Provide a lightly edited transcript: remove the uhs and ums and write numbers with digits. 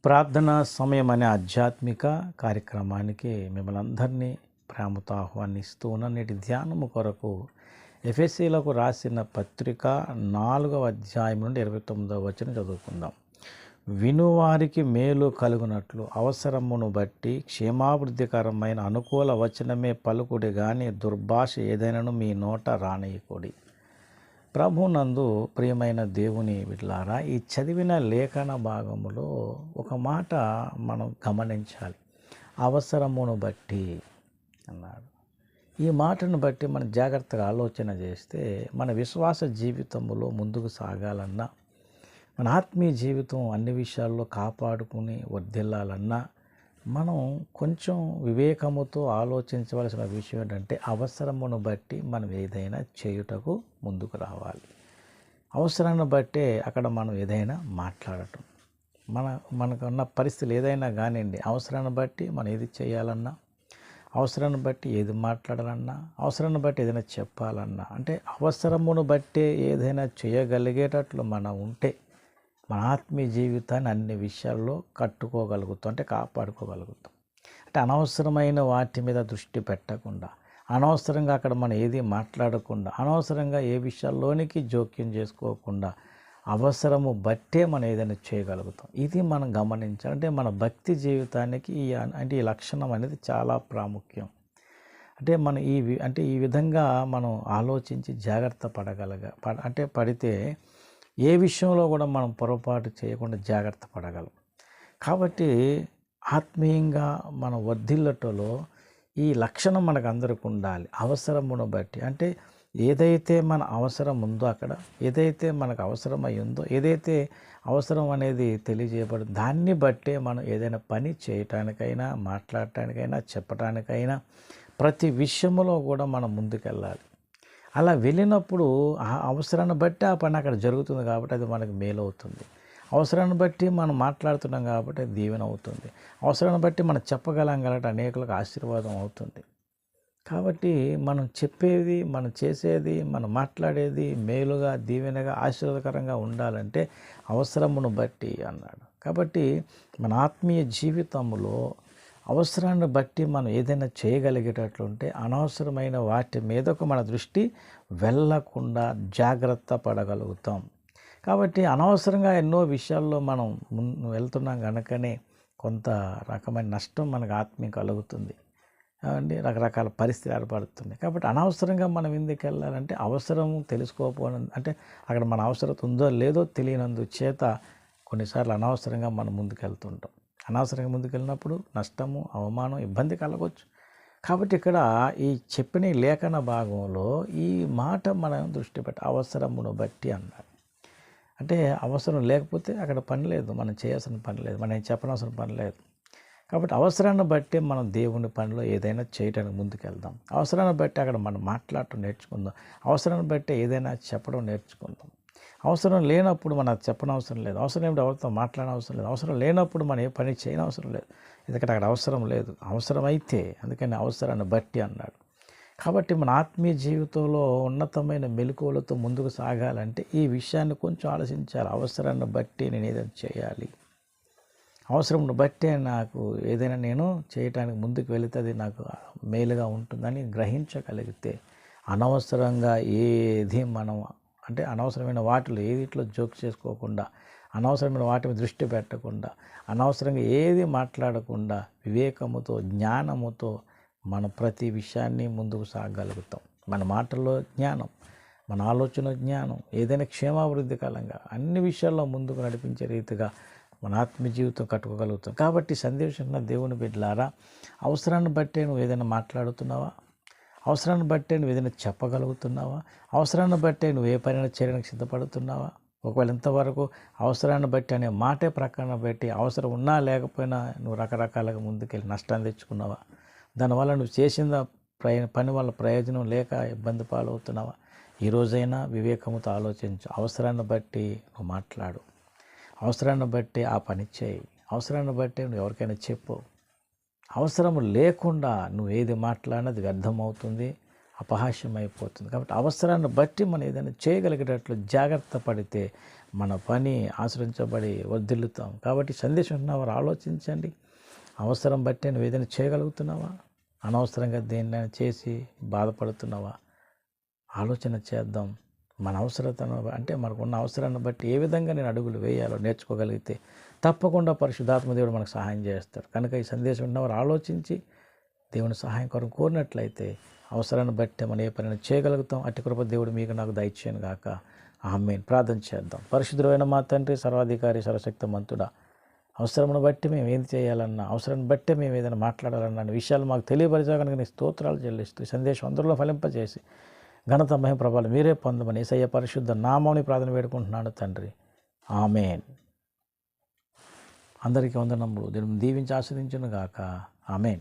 ప్రార్థనా సమయం అనే ఆధ్యాత్మిక కార్యక్రమానికి మిమ్మల్ని అందరినీ ప్రేమతో ఆహ్వానిస్తూ ఉన్న నేటి ధ్యానము కొరకు ఎఫెసీలకు రాసిన పత్రిక 4వ అధ్యాయం నుండి 29వ వచనం చదువుకుందాం. వినువారికి మేలు కలుగునట్లు అవసరమును బట్టి క్షేమాభివృద్ధికరమైన అనుకూల వచనమే పలుకుడి గాని దుర్భాష ఏదైనాను మీ నోట రానియకుడి. ప్రభునందు ప్రియమైన దేవుని బిడ్డలారా, ఈ చదివిన లేఖన భాగములో ఒక మాట మనం గమనించాలి. అవసరమును బట్టి అన్నాడు. ఈ మాటను బట్టి మనం జాగ్రత్తగా ఆలోచన చేస్తే మన విశ్వాస జీవితంలో ముందుకు సాగాలన్నా, మన ఆత్మీయ జీవితం అన్ని విషయాల్లో కాపాడుకుని వర్ధిల్లాలన్నా మనం కొంచెం వివేకముతో ఆలోచించవలసిన విషయం ఏంటంటే అవసరమును బట్టి మనం ఏదైనా చేయుటకు ముందుకు రావాలి. అవసరాన్ని బట్టే అక్కడ మనం ఏదైనా మాట్లాడటం, మనకున్న పరిస్థితులు ఏదైనా కానివ్వండి, అవసరాన్ని బట్టి మనం ఏది చేయాలన్నా, అవసరాన్ని బట్టి ఏది మాట్లాడాలన్నా, అవసరాన్ని బట్టి ఏదైనా చెప్పాలన్నా, అంటే అవసరమును బట్టే ఏదైనా చేయగలిగేటట్లు మనం ఉంటే మన ఆత్మీయ జీవితాన్ని అన్ని విషయాల్లో కట్టుకోగలుగుతాం, అంటే కాపాడుకోగలుగుతాం. అంటే అనవసరమైన వాటి మీద దృష్టి పెట్టకుండా, అనవసరంగా అక్కడ మనం ఏది మాట్లాడకుండా, అనవసరంగా ఏ విషయాల్లోనికి జోక్యం చేసుకోకుండా అవసరము బట్టే మనం ఏదైనా చేయగలుగుతాం. ఇది మనం గమనించాలి. అంటే మన భక్తి జీవితానికి ఈ లక్షణం అనేది చాలా ప్రాముఖ్యం. అంటే మనం ఈ విధంగా మనం ఆలోచించి జాగ్రత్త పడితే ఏ విషయంలో కూడా మనం పొరపాటు చేయకుండా జాగ్రత్త పడగలం. కాబట్టి ఆత్మీయంగా మన వర్ధిల్లటలో ఈ లక్షణం మనకు అందరికి ఉండాలి. అవసరమును బట్టి, అంటే ఏదైతే మన అవసరం ఉందో, అక్కడ ఏదైతే మనకు అవసరమై ఉందో, ఏదైతే అవసరం అనేది తెలియజేయబడింది, దాన్ని బట్టే మనం ఏదైనా పని చేయటానికైనా, మాట్లాడటానికైనా, చెప్పటానికైనా ప్రతి విషయంలో కూడా మనం ముందుకెళ్ళాలి. అలా వెళ్ళినప్పుడు ఆ అవసరాన్ని బట్టి ఆ పని అక్కడ జరుగుతుంది కాబట్టి అది మనకు మేలు అవుతుంది. అవసరాన్ని బట్టి మనం మాట్లాడుతున్నాం కాబట్టి అది దీవెన అవుతుంది. అవసరాన్ని బట్టి మనం చెప్పగలం కాబట్టి అనేకులకు ఆశీర్వాదం అవుతుంది. కాబట్టి మనం చెప్పేది, మనం చేసేది, మనం మాట్లాడేది మేలుగా, దీవెనగా, ఆశీర్వాదకరంగా ఉండాలంటే అవసరమును బట్టి అన్నాడు. కాబట్టి మన ఆత్మీయ జీవితంలో అవసరాన్ని బట్టి మనం ఏదైనా చేయగలిగేటట్లుంటే అనవసరమైన వాటి మీదకు మన దృష్టి వెళ్ళకుండా జాగ్రత్త పడగలుగుతాం. కాబట్టి అనవసరంగా ఎన్నో విషయాల్లో మనం వెళ్తున్నాం కనుకనే కొంత రకమైన నష్టం మనకు ఆత్మీయ కలుగుతుంది అండి. రకరకాల పరిస్థితులు ఏర్పడుతుంది. కాబట్టి అనవసరంగా మనం ఎందుకు వెళ్ళాలంటే అవసరం తెలుసుకోకపోవడం, అంటే అక్కడ మన అవసరం ఉందో లేదో తెలియనందు చేత కొన్నిసార్లు అనవసరంగా మనం ముందుకెళ్తుంటాం. అనవసరంగా ముందుకెళ్ళినప్పుడు నష్టము, అవమానం, ఇబ్బంది కలగవచ్చు. కాబట్టి ఇక్కడ ఈ చెప్పిన లేఖన భాగంలో ఈ మాట మనం దృష్టి పెట్టి అవసరమును బట్టి అన్నాడు. అంటే అవసరం లేకపోతే అక్కడ పని లేదు, మనం చేయాల్సిన పని లేదు, మనం చెప్పనవసరం పని లేదు. కాబట్టి అవసరాన్ని బట్టి మనం దేవుని పనిలో ఏదైనా చేయడానికి ముందుకెళ్దాం. అవసరాన్ని బట్టి అక్కడ మనం మాట్లాడటం నేర్చుకుందాం. అవసరాన్ని బట్టి ఏదైనా చెప్పడం నేర్చుకుందాం. అవసరం లేనప్పుడు మనం చెప్పనవసరం లేదు, అవసరం ఏమిటి ఎవరితో మాట్లాడనవసరం లేదు, అవసరం లేనప్పుడు మనం ఏ పని చేయనవసరం లేదు. ఎందుకంటే అక్కడ అవసరం లేదు. అవసరమైతే, అందుకని అవసరాన్ని బట్టి అన్నాడు. కాబట్టి మన ఆత్మీయ జీవితంలో ఉన్నతమైన మెలకువలతో ముందుకు సాగాలంటే ఈ విషయాన్ని కొంచెం ఆలోచించాలి. అవసరాన్ని బట్టి నేను ఏదైనా చేయాలి, అవసరంను బట్టే నాకు ఏదైనా నేను చేయటానికి ముందుకు వెళితే అది నాకు మేలుగా ఉంటుందని గ్రహించగలిగితే అనవసరంగా ఏది మనం, అంటే అనవసరమైన వాటిలో ఏదిట్లో జోక్ చేసుకోకుండా, అనవసరమైన వాటి మీద దృష్టి పెట్టకుండా, అనవసరంగా ఏది మాట్లాడకుండా వివేకముతో, జ్ఞానముతో మనం ప్రతి విషయాన్ని ముందుకు సాగగలుగుతాం. మన మాటల్లో జ్ఞానం, మన ఆలోచన జ్ఞానం, ఏదైనా క్షేమాభివృద్ధి కాలంగా అన్ని విషయాల్లో ముందుకు నడిపించే రీతిగా మన ఆత్మీయ జీవితం కట్టుకోగలుగుతాం. కాబట్టి సందేశం దేవుని బిడ్డలారా, అవసరాన్ని బట్టే నువ్వు ఏదైనా మాట్లాడుతున్నావా? అవసరాన్ని బట్టే నువ్వు ఏదైనా చెప్పగలుగుతున్నావా? అవసరాన్ని బట్టే నువ్వు ఏ పనైనా చేయడానికి సిద్ధపడుతున్నావా? ఒకవేళ ఇంతవరకు అవసరాన్ని బట్టి అనే మాటే ప్రక్కన పెట్టి అవసరం ఉన్నా లేకపోయినా నువ్వు రకరకాలుగా ముందుకెళ్ళి నష్టాన్ని తెచ్చుకున్నావా? దానివల్ల నువ్వు చేసిన పని వల్ల ప్రయోజనం లేక ఇబ్బంది పాలవుతున్నావా? ఈరోజైనా వివేకముతో ఆలోచించు. అవసరాన్ని బట్టి నువ్వు మాట్లాడు, అవసరాన్ని బట్టి ఆ పని చేయి, అవసరాన్ని బట్టి నువ్వు ఎవరికైనా చెప్పు. అవసరం లేకుండా నువ్వు ఏది మాట్లాడినది వ్యర్థమవుతుంది, అపహాస్యం అయిపోతుంది. కాబట్టి అవసరాన్ని బట్టి మనం ఏదైనా చేయగలిగేటట్లు జాగ్రత్త పడితే మన పని ఆచరించబడి వర్ధిల్లుతాం. కాబట్టి సందేశం ఉన్నవారు ఆలోచించండి. అవసరం బట్టి నువ్వు ఏదైనా చేయగలుగుతున్నావా? అనవసరంగా దేన్నైనా చేసి బాధపడుతున్నావా? ఆలోచన చేద్దాం. మన అవసరతను అంటే మనకున్న అవసరాన్ని బట్టి ఏ విధంగా నేను అడుగులు వేయాలో నేర్చుకోగలిగితే తప్పకుండా పరిశుద్ధాత్మ దేవుడు మనకు సహాయం చేస్తాడు. కనుక ఈ సందేశం ఉన్నవారు ఆలోచించి దేవుని సహాయం కొరకు కోరినట్లయితే అవసరాన్ని బట్టి మనం ఏ పనిని చేయగలుగుతాం. అట్టి కృప దేవుడు మీకు నాకు దయచేయను గాక. ఆమేన్. ప్రార్థన చేద్దాం. పరిశుద్ధుడైన మా తండ్రి, సర్వాధికారి, సర్వశక్తిమంతుడా, అవసరమును బట్టి మేము ఏం చేయాలన్నా, అవసరాన్ని బట్టి మేము ఏదైనా మాట్లాడాలన్నా అనే విషయాలు మాకు తెలియపరిచాకనుక నీ స్తోత్రాలు చెల్లిస్తూ ఈ సందేశం అందరిలో ఫలింపజేసి ఘనత మహిమ ప్రభావాలు మీరే పొందమని యేసయ్య పరిశుద్ధ నామముని ప్రార్థన వేడుకుంటున్నాను తండ్రి. ఆమేన్. అందరికీ వందనములు. దీన్ని దీవించి ఆస్వాదించును గాక. ఆమేన్.